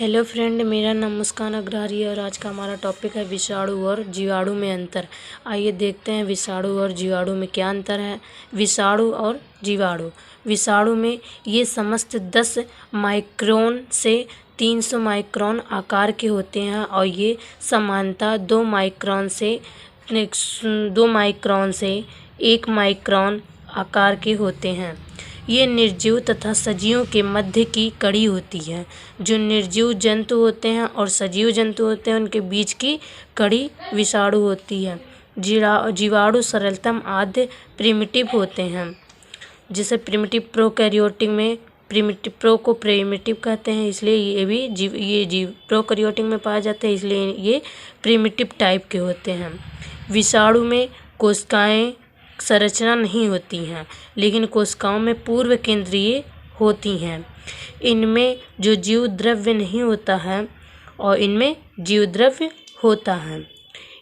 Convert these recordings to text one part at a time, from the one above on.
Hello friend, मेरा नाम मुस्कान अग्रवाल और आज का हमारा टॉपिक है विषाणु और जीवाणु में अंतर। आइए देखते हैं विषाणु और जीवाणु में क्या अंतर है। विषाणु और विषाणु में ये समस्त 10 माइक्रोन से 300 माइक्रोन आकार के होते हैं और ये सामान्यतः 2 माइक्रोन से 1 माइक्रोन आकार के होते हैं। ये निर्जीव तथा सजीव के मध्य की कड़ी होती है। जो निर्जीव जंतु होते हैं और सजीव जंतु होते हैं उनके बीच की कड़ी विषाणु होती है। जीवाणु सरलतम आद्य प्रिमिटिव होते हैं। जैसे प्रिमिटिव प्रोकैरियोटिक में प्रो को प्रिमिटिव कहते हैं, इसलिए ये जीव प्रोकैरियोटिक में पाए जाते हैं, इसलिए ये प्रिमिटिव टाइप के होते हैं। विषाणु में कोशिकाएं संरचना नहीं होती हैं, लेकिन कोशिकाओं में पूर्व केंद्रीय होती हैं। इनमें जो जीव द्रव्य नहीं होता है और इनमें जीव द्रव्य होता है।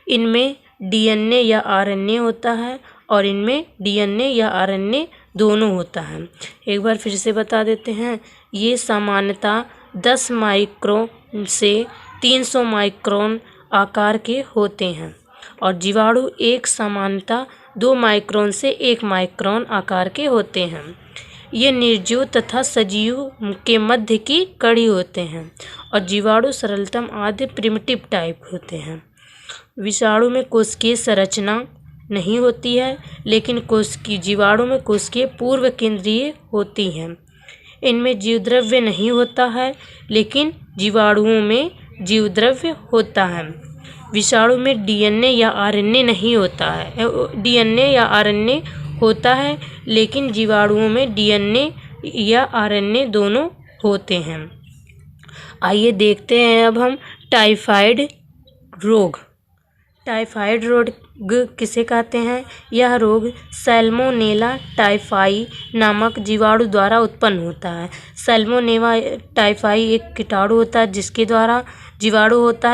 इनमें डीएनए या आरएनए होता है और इनमें डीएनए या आरएनए दोनों होता है। एक बार फिर से बता देते हैं, ये सामान्यतः 10 माइक्रोन से 300 माइक्रोन आकार के होते हैं और जीवाणु एक सामान्यतः 2 माइक्रोन से 1 माइक्रोन आकार के होते हैं। ये निर्जीव तथा सजीव के मध्य की कड़ी होते हैं और जीवाणु सरलतम आद्य प्रिमिटिव टाइप होते हैं। विषाणु में कोशिकीय संरचना नहीं होती है, लेकिन जीवाणु में कोशिकीय पूर्व केंद्रीय होती हैं। इनमें जीवद्रव्य नहीं होता है, लेकिन जीवाणुओं में जीवद्रव्य होता है। विषाणु में डीएनए या आरएनए नहीं होता है। डीएनए या आरएनए होता है, लेकिन जीवाणुओं में डीएनए या आरएनए दोनों होते हैं। आइए देखते हैं अब हम टाइफाइड रोग। टाइफाइड रोग किसे कहते हैं? यह रोग सैल्मोनेला टाइफाई नामक जीवाणु द्वारा उत्पन्न होता है। सैल्मोनेला टाइफाई एक कीटाणु होता है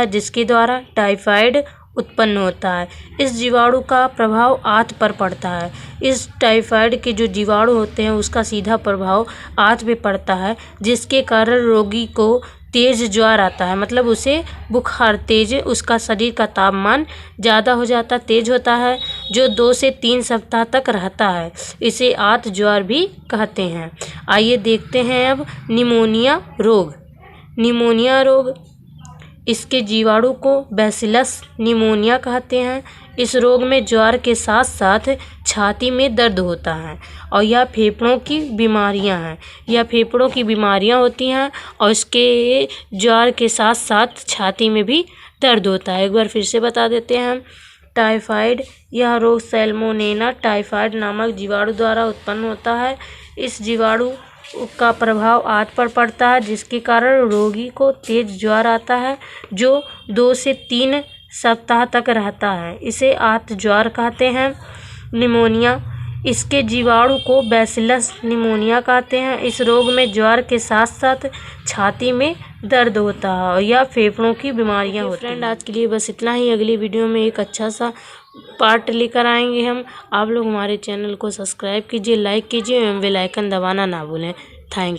जिसके द्वारा टाइफाइड उत्पन्न होता है। इस जीवाणु का प्रभाव आंत पर पड़ता है। इस टाइफाइड के जो जीवाणु होते हैं उसका सीधा प्रभाव आंत पे पड़ता है, जिसके कारण रोगी को तेज ज्वर आता है। मतलब उसे बुखार उसका शरीर का तापमान ज़्यादा हो जाता, तेज होता है, जो 2 से 3 सप्ताह तक रहता है। इसे आंत ज्वर भी कहते हैं। आइए देखते हैं अब निमोनिया रोग। इसके जीवाणु को बैसिलस निमोनिया कहते हैं। इस रोग में ज्वर के साथ साथ छाती में दर्द होता है और यह फेफड़ों की बीमारियां होती हैं और इसके ज्वर के साथ साथ छाती में भी दर्द होता है। एक बार फिर से बता देते हैं, टाइफाइड यह रोग सैल्मोनेला टाइफाइड नामक जीवाणु द्वारा उत्पन्न होता है। इस जीवाणु का प्रभाव आंत पर पड़ता है, जिसके कारण रोगी को तेज ज्वर आता है, जो 2 से 3 सप्ताह तक रहता है। इसे आंत ज्वर कहते हैं। निमोनिया, इसके जीवाणु को बैसिलस निमोनिया कहते हैं। इस रोग में ज्वर के साथ साथ छाती में दर्द होता है और यह फेफड़ों की बीमारियां होती हैं। फ्रेंड, आज के लिए बस इतना ही। अगली वीडियो में एक अच्छा सा पार्ट लेकर आएंगे हम। आप लोग हमारे चैनल को सब्सक्राइब कीजिए, लाइक कीजिए एवं बेल आइकन दबाना ना भूलें। Thank you.